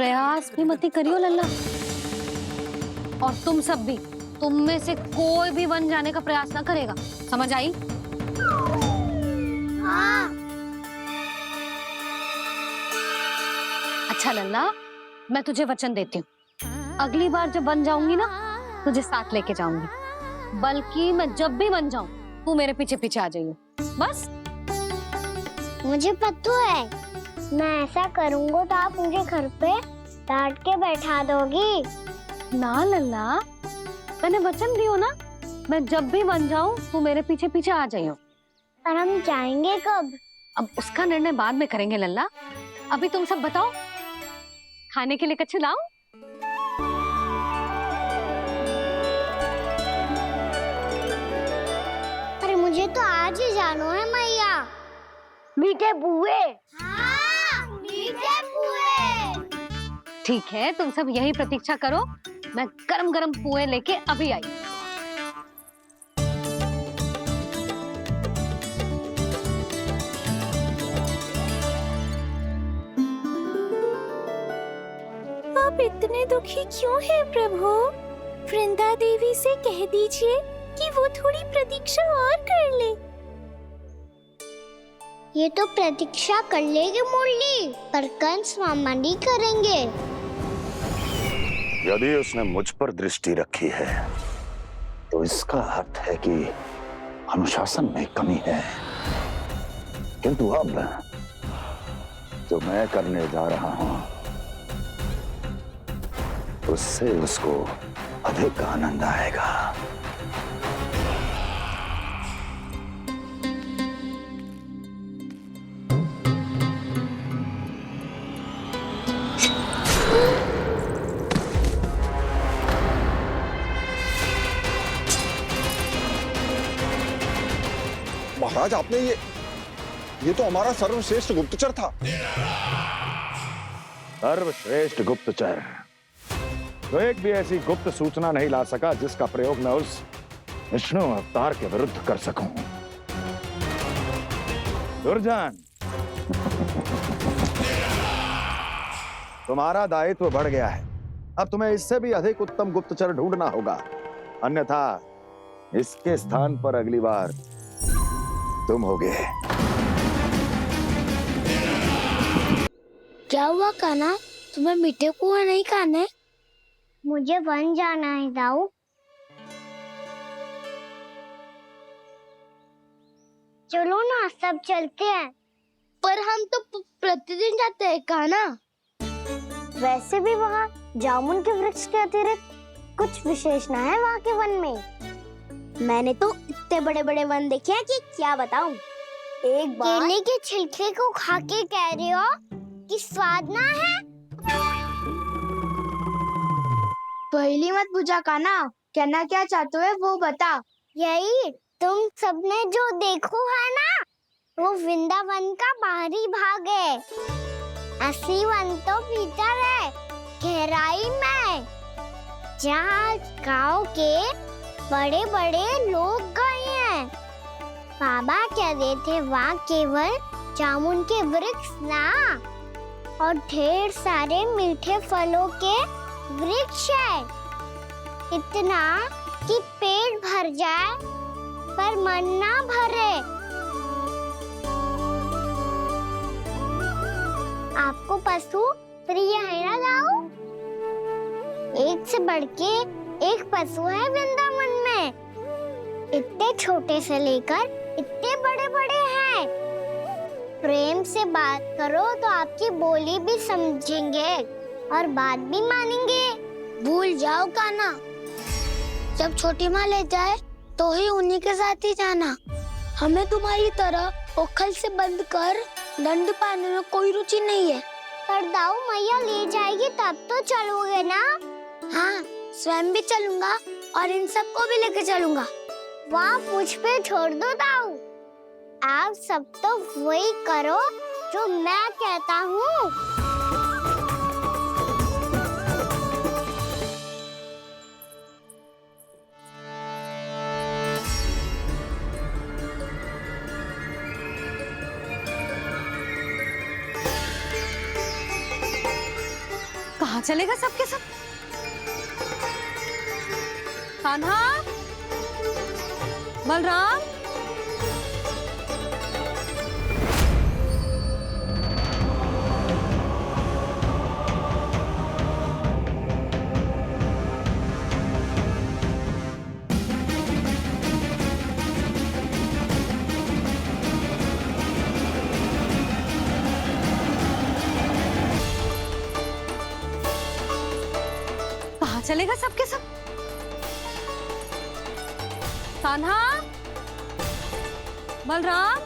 प्रयास भी मत करियो लल्ला। और तुम सब भी, तुम में से कोई भी वन जाने का प्रयास ना करेगा, समझ आई? हाँ। अच्छा लल्ला, मैं तुझे वचन देती हूँ, अगली बार जब वन जाऊंगी ना, तुझे साथ लेके जाऊंगी। बल्कि मैं जब भी वन जाऊं, तू मेरे पीछे पीछे आ जाइए, बस। मुझे पता है, मैं ऐसा करूंगा तो आप मुझे घर पे डांट के बैठा दोगी। ना लल्ला, मैंने वचन दियो ना, मैं जब भी वन जाऊं, तू मेरे पीछे पीछे आ जाइयो। और हम जाएंगे कब? अब उसका निर्णय बाद में करेंगे लल्ला। अभी तुम सब बताओ, खाने के लिए कुछ लाऊं? अरे मुझे तो आज ही जाना है मैया। मीठे बुए। हाँ, मीठे बुए। ठीक है, तुम सब यही प्रतीक्षा करो, मैं गरम गरम पुए लेके अभी आई। आप इतने दुखी क्यों हैं प्रभु? वृंदा देवी से कह दीजिए कि वो थोड़ी प्रतीक्षा और कर ले। ये तो प्रतीक्षा कर लेगी मुरली, पर कंस मामा नहीं करेंगे। यदि उसने मुझ पर दृष्टि रखी है, तो इसका अर्थ है कि अनुशासन में कमी है। किंतु अब जो मैं करने जा रहा हूं, उससे उसको अधिक आनंद आएगा। महाराज, आपने ये तो हमारा सर्वश्रेष्ठ गुप्तचर था। सर्वश्रेष्ठ गुप्तचर तो एक भी ऐसी गुप्त सूचना नहीं ला सका जिसका प्रयोग मैं उस विष्णु अवतार के विरुद्ध कर सकूं। दुर्जन, तुम्हारा दायित्व बढ़ गया है। अब तुम्हें इससे भी अधिक उत्तम गुप्तचर ढूंढना होगा, अन्यथा इसके स्थान पर अगली बार तुम होगे। क्या हुआ कान्हा, तुम्हें मीठे कुआं नहीं खाने? मुझे वन जाना है दाऊ। चलो ना, सब चलते हैं। पर हम तो प्रतिदिन जाते हैं कान्हा। वैसे भी वहाँ जामुन के वृक्ष के अतिरिक्त कुछ विशेष ना है वहाँ के वन में। मैंने तो इतने बड़े बड़े वन देखे हैं कि क्या बताऊं। एक बार केले के छिलके को खा के कह रहे हो कि स्वाद ना है? पहली मत पूछा कान्हा, कहना क्या चाहते हो वो बता। यही तुम सबने जो देखो है ना, वो वृंदावन का बाहरी भाग है। असली वन तो भीतर है, गहराई में, जहाँ गांव के बड़े बड़े लोग गए हैं। बाबा कह रहे थे वहाँ केवल जामुन के वृक्ष ना, और ढेर सारे मीठे फलों के वृक्ष है। इतना कि पेट भर जाए पर मन ना भरे। आपको पशु प्रिय है ना दाऊ? एक से बढ़ के एक पशु है वृंदावन में। इतने छोटे से लेकर इतने बड़े बड़े हैं। प्रेम से बात करो तो आपकी बोली भी समझेंगे और बात भी मानेंगे। भूल जाओ कान्हा, जब छोटी माँ ले जाए तो ही उन्हीं के साथ ही जाना। हमें तुम्हारी तरह ओखल से बंद कर दंड पाने में कोई रुचि नहीं है। पर दाऊ मैया ले जाएगी तब तो चलोगे ना? हाँ, स्वयं भी चलूंगा और इन सबको भी लेके चलूंगा। वाह, मुझ पे छोड़ दो दाऊ। आप सब तो वही करो जो मैं कहता हूँ। कहाँ चलेगा सबके सब? कान्हा, बलराम, कहाँ चलेगा सबके सब? कान्हा, बलराम,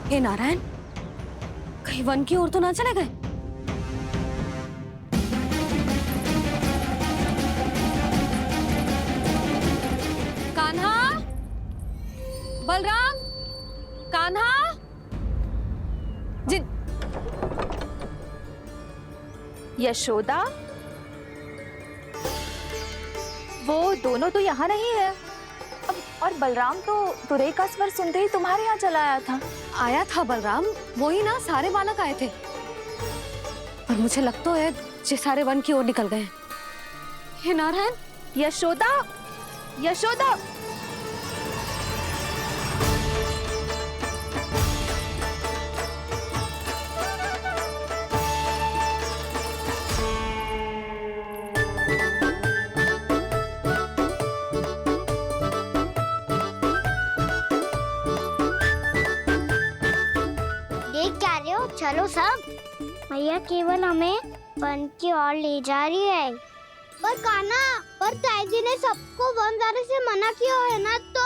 हे नारायण, कहीं वन की ओर तो ना चले गए? कान्हा, बलराम, कान्हा, जिन यशोदा, वो दोनों तो यहाँ नहीं है। अब और बलराम तो तुरई का स्वर सुनते ही तुम्हारे यहाँ चला आया था। आया था बलराम, वही ना सारे बालक आए थे। पर मुझे लगता तो है जे सारे वन की ओर निकल गए। हे नारायण, यशोदा, यशोदा, देख क्या रहे हो? चलो सब। मैया केवल हमें वन की ओर ले जा रही है। पर कान्हा, पर ताईजी ने सबको वन जाने से मना किया है ना तो?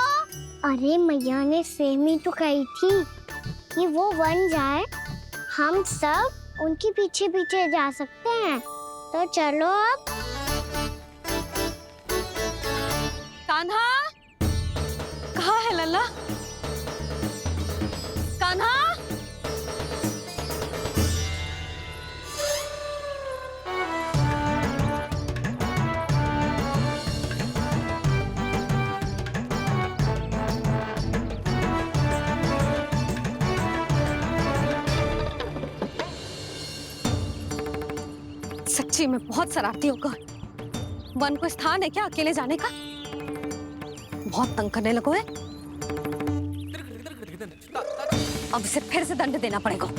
अरे मैया ने सेम ही तो कही थी कि वो वन जाए, हम सब उनके पीछे पीछे जा सकते हैं। तो चलो अब। कान्हा, कहाँ है लल्ला? कान्हा, सच्ची में बहुत शरारती होगा। वन को स्थान है क्या अकेले जाने का? बहुत तंग करने लगो है। अब इसे फिर से दंड देना पड़ेगा।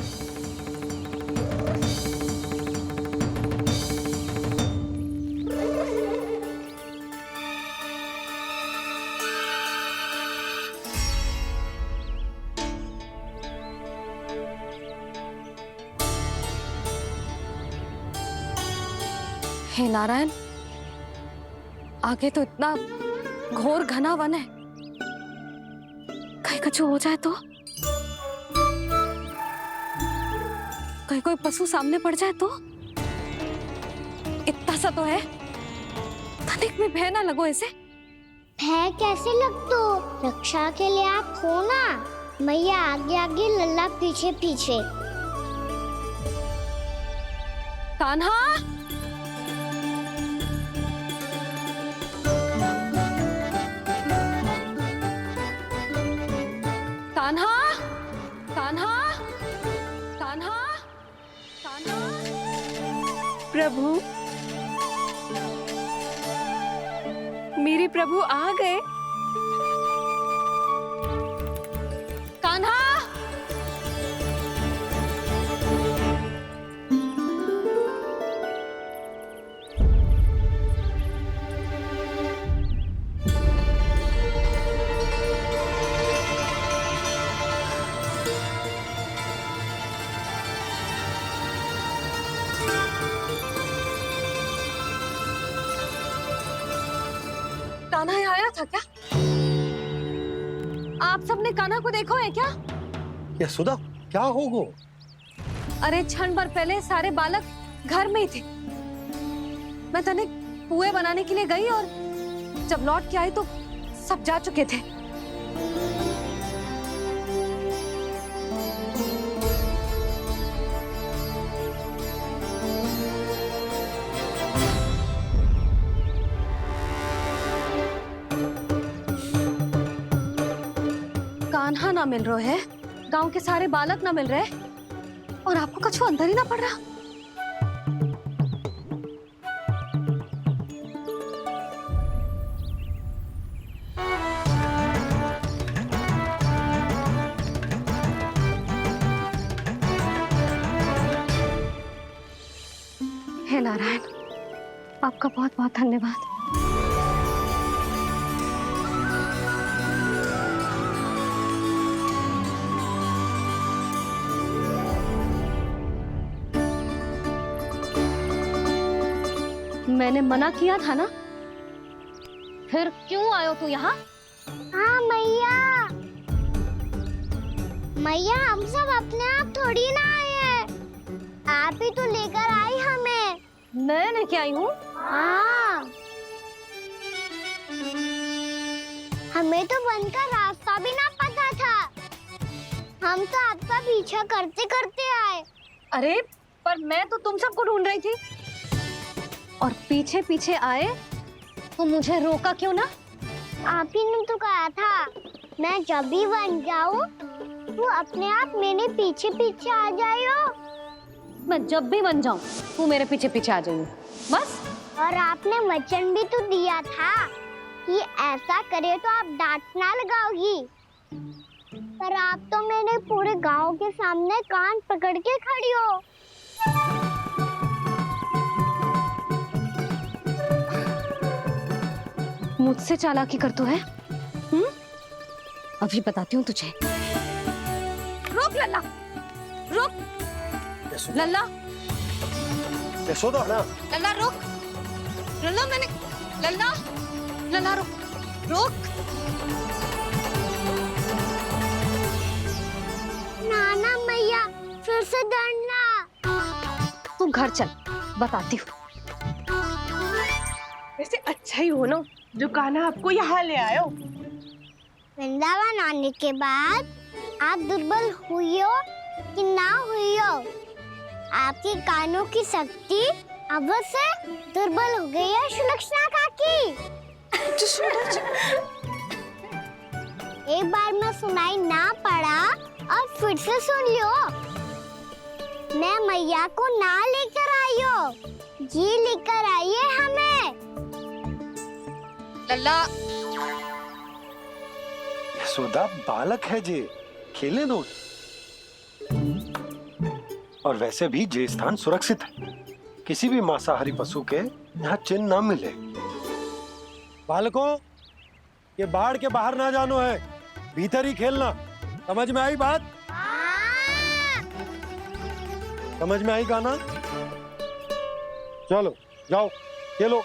हे नारायण, आगे तो इतना घोर घना वन है, कहीं कुछ हो जाए तो? कहीं कोई पशु सामने पड़ जाए तो? इतना सा तो है, तनिक में भय ना लगो इसे। भय कैसे लग तो? रक्षा के लिए आप हो ना। मैया आगे आगे, लल्ला पीछे पीछे। कान्हा, कान्हा, कान्हा, कान्हा, कान्हा। प्रभु, मेरे प्रभु आ गए। कान्हा, कान्हा यहाँ आया था क्या? आप सबने कान्हा को देखो है क्या? यशोदा, क्या हो गो? अरे क्षण भर पहले सारे बालक घर में ही थे। मैं तनिक पुए बनाने के लिए गई और जब लौट के आई तो सब जा चुके थे। कान्हा ना मिल रहे है, गांव के सारे बालक ना मिल रहे और आपको कछु अंदर ही ना पड़ रहा। हे नारायण, आपका बहुत बहुत धन्यवाद। मैंने मना किया था ना, फिर क्यों आयो तू यहाँ? हाँ मैया, मैया हम सब अपने आप थोड़ी ना आए हैं, आप ही तो लेकर आई हमें। मैं लेके आई हूँ? हाँ, हमें तो वन का रास्ता भी ना पता था, हम तो आपका पीछा करते करते आए। अरे पर मैं तो तुम सबको ढूंढ रही थी और पीछे पीछे आए तो मुझे रोका क्यों ना? आप ही ने तो कहा था मैं जब भी बन जाऊं तू अपने आप मेरे पीछे पीछे आ जाइयो। मैं जब भी बन जाऊं तू मेरे पीछे पीछे आ जाइयो, बस। और आपने वचन भी तो दिया था कि ऐसा करे तो आप डांट ना लगाओगी, पर आप तो मेरे पूरे गांव के सामने कान पकड़ के खड़ी हो। मुझसे चालाकी कर तो है? अभी बताती हूँ तुझे। रुक लल्ला, रुक लल्ला, यशोदा ना, लल्ला रुक, लल्ला मैंने, लल्ला, लल्ला रुक, रुक। नाना मैया फिर से डरना। तू घर चल, बताती हूँ। वैसे अच्छा ही हो ना जो कान्हा आपको यहाँ ले आयो। वृंदावन आने के बाद आप दुर्बल हुई हो कि ना हुई हो, आपके कानों की शक्ति अब से दुर्बल हो गई है सुलक्षणा काकी। एक बार में सुनाई ना पड़ा और फिर से सुन लो। मैं मैया को ना लेकर आई हो, जी लेकर आई है हमें। लल्ला, यशोदा बालक है जे, खेले दो। और वैसे भी ये स्थान सुरक्षित है, किसी भी मांसाहारी पशु के यहाँ चिन्ह ना मिले। बालकों, ये बाढ़ के बाहर ना जानो है, भीतर ही खेलना। समझ में आई बात? समझ में आई गाना? चलो जाओ खेलो।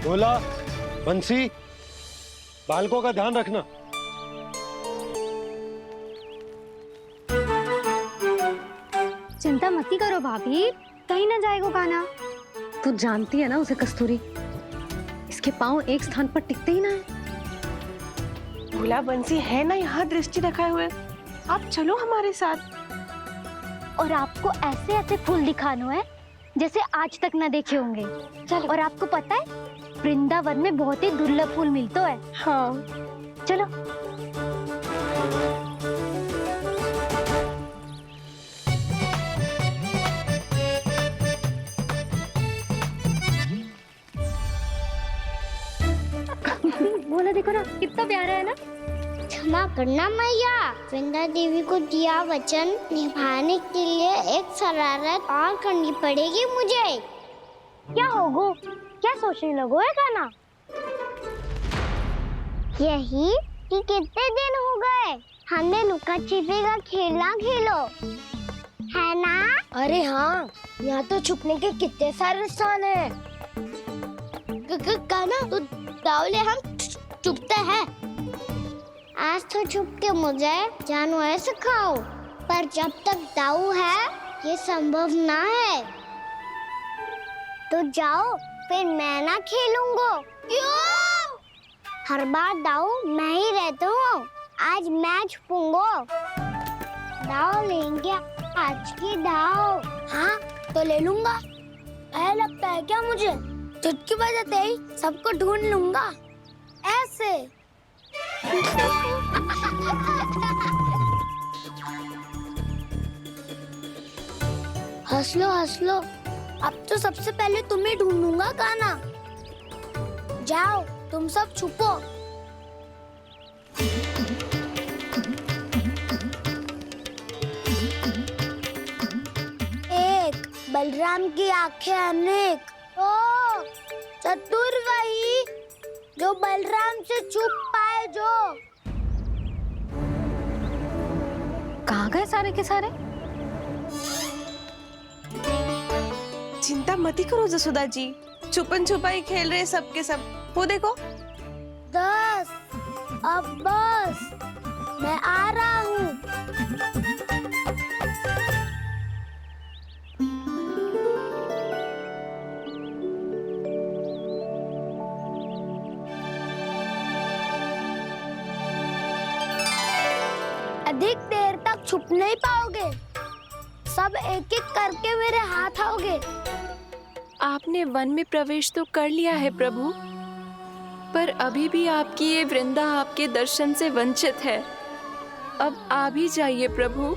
बोला बंसी, बालकों का ध्यान रखना। चिंता मत करो भाभी, कहीं ना जाएगा कान्हा। तू जानती है ना उसे कस्तूरी, इसके पांव एक स्थान पर टिकते ही ना है। भोला बंसी है ना यहाँ दृष्टि रखाए हुए, आप चलो हमारे साथ। और आपको ऐसे ऐसे फूल दिखानो है जैसे आज तक ना देखे होंगे। चलो। और आपको पता है वृंदावन में बहुत ही दुर्लभ फूल मिलते हैं। हाँ चलो। बोला देखो ना कितना प्यारा है ना। क्षमा करना मैया, वृंदा देवी को दिया वचन निभाने के लिए एक शरारत और करनी पड़ेगी मुझे। क्या होगो, क्या सोचने लगो है कान्हा? यही कि कितने दिन हो गए हमने लुका छिपी का खेलना खेलो, है ना? अरे हाँ, यहाँ तो छुपने के कितने सारे स्थान है। कान्हा तो दावले हम छुपते हैं। आज तो छुप के मुझे जानवर सिखाओ, पर जब तक दाऊ है ये संभव ना है। तो जाओ, फिर मैं ना खेलूंगा। क्यों? हर बार दाऊ मैं ही रहता हूँ, आज मैं छुपूंगा। दाऊ लेंगे आज की दाऊ। हाँ तो ले लूंगा। ऐसा लगता है क्या मुझे? चुटकी बजाते ही सबको ढूंढ लूंगा ऐसे। हंस लो, अब तो सबसे पहले तुम्हें ढूंढूंगा गाना। जाओ तुम सब छुपो। एक बलराम की आंखें अनेक। ओ चतुर वही जो बलराम से छुप पाए। जो कहाँ गए सारे के सारे? चिंता मत करो जसोदा जी, छुपन छुपाई खेल रहे सबके सब। वो देखो 10 अब बस, मैं आ रहा हूँ। अधिक देर तक छुप नहीं पाओगे, सब एक एक करके मेरे हाथ आओगे। आपने वन में प्रवेश तो कर लिया है प्रभु, पर अभी भी आपकी ये वृंदा आपके दर्शन से वंचित है। अब आ भी जाइए प्रभु।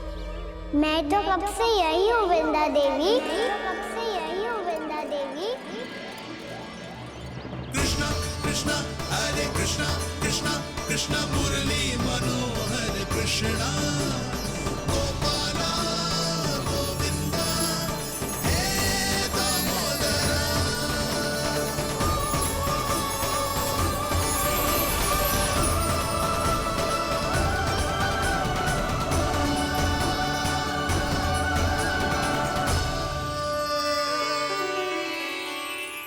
मैं तो कब से यही हूँ वृंदा देवी।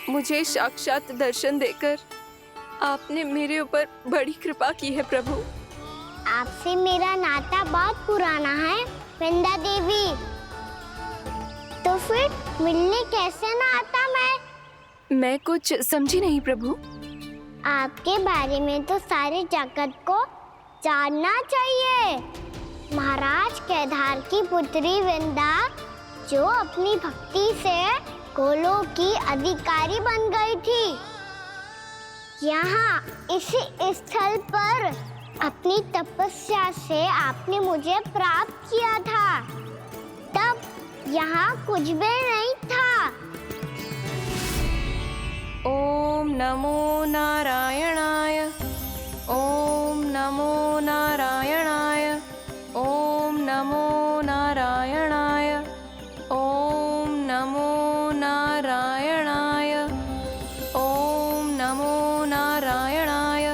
मुझे साक्षात दर्शन देकर आपने मेरे ऊपर बड़ी कृपा की है प्रभु। आपसे मेरा नाता बहुत पुराना है वृंदा देवी, तो फिर मिलने कैसे ना आता मैं कुछ समझी नहीं प्रभु। आपके बारे में तो सारे जगत को जानना चाहिए। महाराज केदार की पुत्री वृंदा जो अपनी भक्ति से गोलों की अधिकारी बन गई थी, यहाँ इसी स्थल पर अपनी तपस्या से आपने मुझे प्राप्त किया था। तब यहाँ कुछ भी नहीं था। ओम नमो नारायणाय, ओम नमो नारायणाय, ओम नमो नारायणाय, ओम नमो नारायणाय, ओम नमो नारायणाय,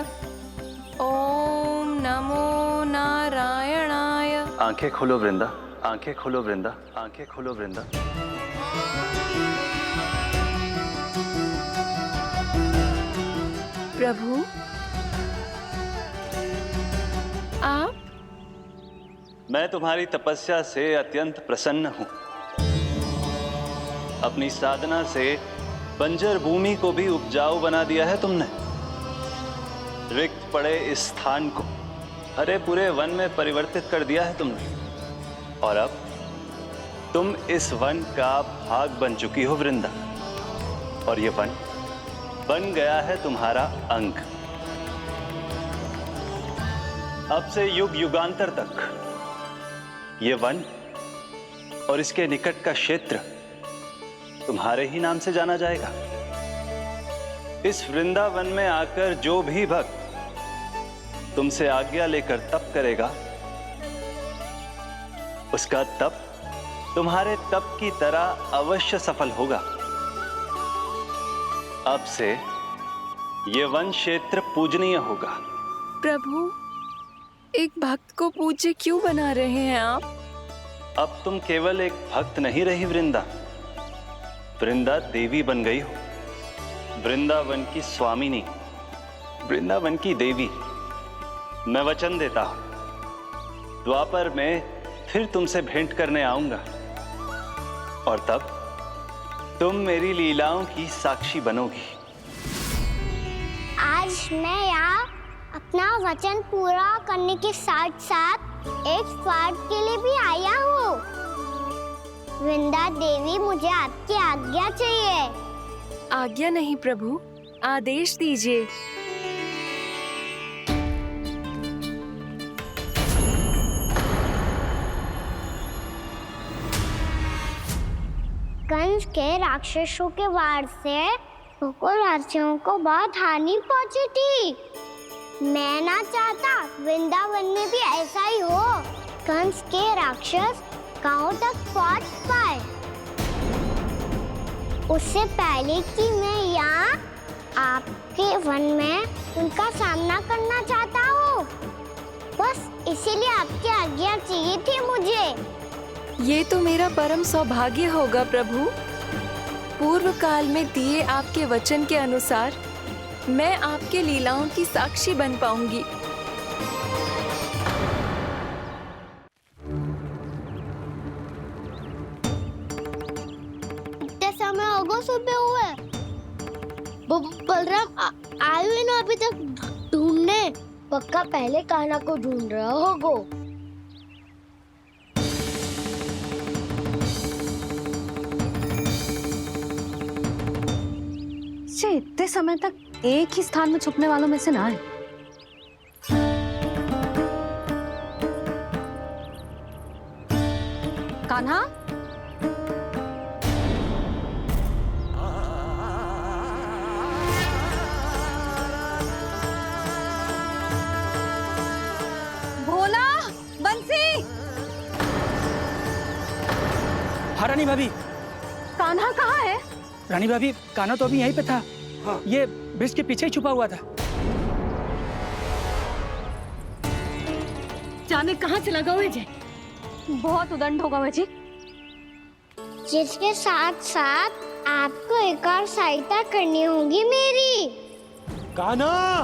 ओम नमो नारायणाय। आंखें खोलो वृंदा, आंखें खोलो वृंदा, आंखें खोलो वृंदा। प्रभु आप? मैं तुम्हारी तपस्या से अत्यंत प्रसन्न हूं। अपनी साधना से बंजर भूमि को भी उपजाऊ बना दिया है तुमने। रिक्त पड़े इस स्थान को हरे पूरे वन में परिवर्तित कर दिया है तुमने, और अब तुम इस वन का भाग बन चुकी हो वृंदा, और ये वन बन गया है तुम्हारा अंग। अब से युग युगांतर तक ये वन और इसके निकट का क्षेत्र तुम्हारे ही नाम से जाना जाएगा। इस वृंदावन में आकर जो भी भक्त तुमसे आज्ञा लेकर तप करेगा, उसका तप तुम्हारे तप की तरह अवश्य सफल होगा। अब से ये वन क्षेत्र पूजनीय होगा। प्रभु एक भक्त को पूज्य क्यों बना रहे हैं आप? अब तुम केवल एक भक्त नहीं रही वृंदा, वृंदा देवी बन गई हो। वृंदावन की स्वामिनी, वृंदावन की देवी। मैं वचन देता हूं, द्वापर में फिर तुमसे भेंट करने आऊंगा, और तब तुम मेरी लीलाओं की साक्षी बनोगी। आज मैं यहाँ अपना वचन पूरा करने के साथ साथ एक स्वार्थ के लिए भी आया हूँ। वृंदा देवी मुझे आपकी आज्ञा चाहिए। आज्ञा नहीं प्रभु, आदेश दीजिए। कंस के राक्षसों के वार से गोकुलवासियों को बहुत हानि पहुंची थी। मैं ना चाहता वृंदावन में भी ऐसा ही हो। कंस के राक्षस गांव तक पहुंच पाए उससे पहले कि मैं यहाँ आपके वन में उनका सामना करना चाहता हूँ। बस इसीलिए आपकी आज्ञा चाहिए थी मुझे। ये तो मेरा परम सौभाग्य होगा प्रभु। पूर्व काल में दिए आपके वचन के अनुसार मैं आपके लीलाओं की साक्षी बन पाऊंगी। इतने समय होगा सुबह हुए। बलराम आयु ही ना अभी तक ढूंढने। पक्का पहले कान्हा को ढूंढ रहा होगा। इतने समय तक एक ही स्थान में छुपने वालों में से ना है। कान्हा, भोला, बंसी। हाँ रानी भाभी। कान्हा कहाँ है? रानी भाभी, कान्हा तो अभी यहीं पे था। हाँ। ये ब्रिज के पीछे ही छुपा हुआ था। जाने कहाँ चला गया जी? बहुत उदंड होगा वह जी। जिसके साथ साथ आपको एक और सहायता करनी होगी मेरी। कान्हा,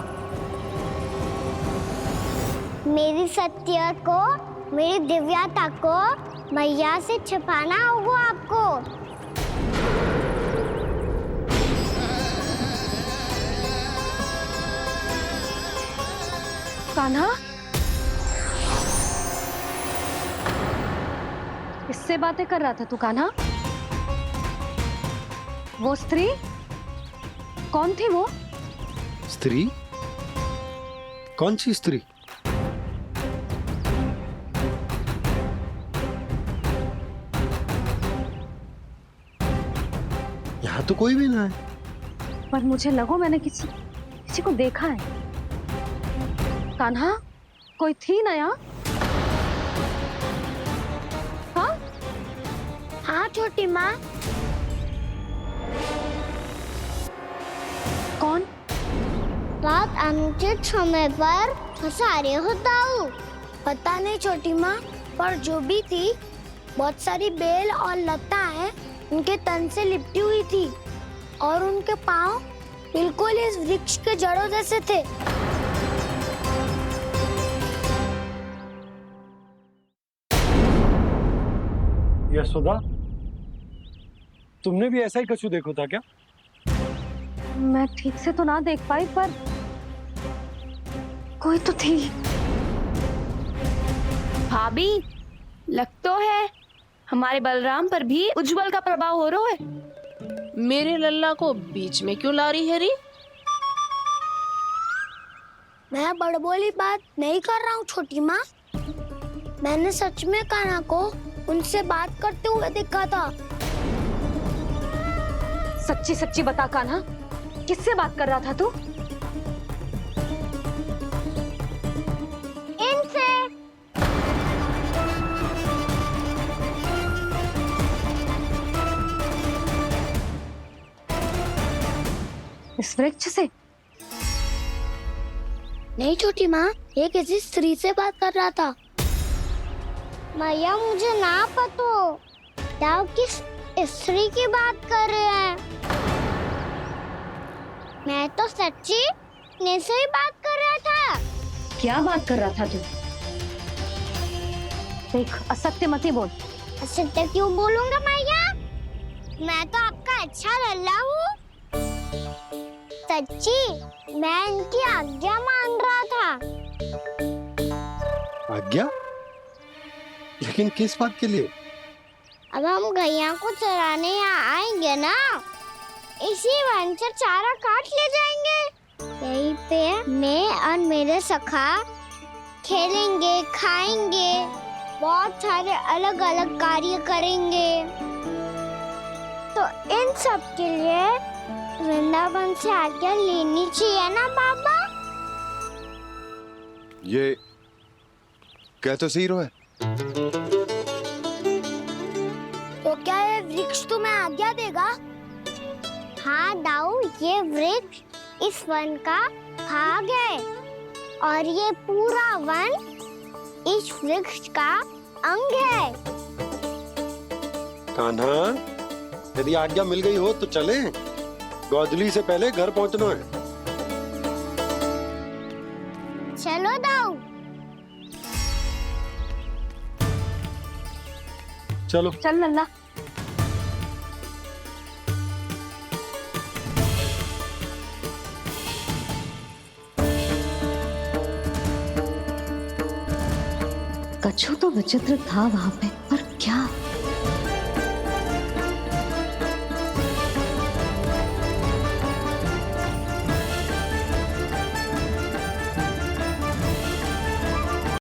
मेरी सत्य को, मेरी दिव्यता को मैया से छिपाना होगा आपको। कान्हा, किससे बातें कर रहा था तू कान्हा? वो स्त्री कौन थी? वो स्त्री? कौन सी स्त्री? यहाँ तो कोई भी ना है। पर मुझे लगो मैंने किसी को देखा है। कान्हा, कोई थी ना यहाँ? हाँ? हाँ छोटी माँ। कौन? रात अनुचित समय पर फंसारे होता हूँ। पता नहीं छोटी माँ, पर जो भी थी बहुत सारी बेल और लताएं उनके तन से लिपटी हुई थी और उनके पाँव बिल्कुल इस वृक्ष के जड़ों जैसे थे। यशोदा, तुमने भी ऐसा ही कछु देखो था क्या? मैं ठीक से तो ना देख पाई, पर कोई तो थी। भाभी, लग तो है हमारे बलराम पर भी उज्जवल का प्रभाव हो रहा है। मेरे लल्ला को बीच में क्यों ला रही है री? मैं बड़बोली बात नहीं कर रहा हूँ छोटी माँ। मैंने सच में कान्हा को उनसे बात करते हुए देखा था। सच्ची सच्ची बता कान्हा, किससे बात कर रहा था तू? इनसे। इस वृक्ष से? नहीं छोटी माँ, ये किसी स्त्री से बात कर रहा था। मैया मुझे ना पता क्या किस स्त्री की बात कर रहे हैं। मैं तो सच्ची ने से ही बात कर रहा था। क्या बात कर रहा था तू? देख, असत्य मत ही बोल। असत्य क्यों बोलूंगा मैया? मैं तो आपका अच्छा लल्ला हूँ। सच्ची मैं इनकी आज्ञा मान रहा था। आज्ञा? लेकिन किस बात के लिए? अब हम गैया को चराने यहाँ आएंगे ना, इसी वन से चारा काट ले जाएंगे। यहीं पे मैं और मेरे सखा खेलेंगे, खाएंगे, बहुत सारे अलग अलग कार्य करेंगे। तो इन सब के लिए वृंदावन से आज्ञा लेनी चाहिए ना बाबा? ये कह तो सही रहा है। तो क्या ये वृक्ष तुम्हें आज्ञा देगा? हाँ दाऊ, ये वृक्ष इस वन का भाग है और ये पूरा वन इस वृक्ष का अंग है। कान्हा, यदि आज्ञा मिल गई हो तो चले। गोधली से पहले घर पहुंचना है। चलो दाऊ। चलो। चल लल्ला। कछु तो विचित्र था वहां पे, पर क्या?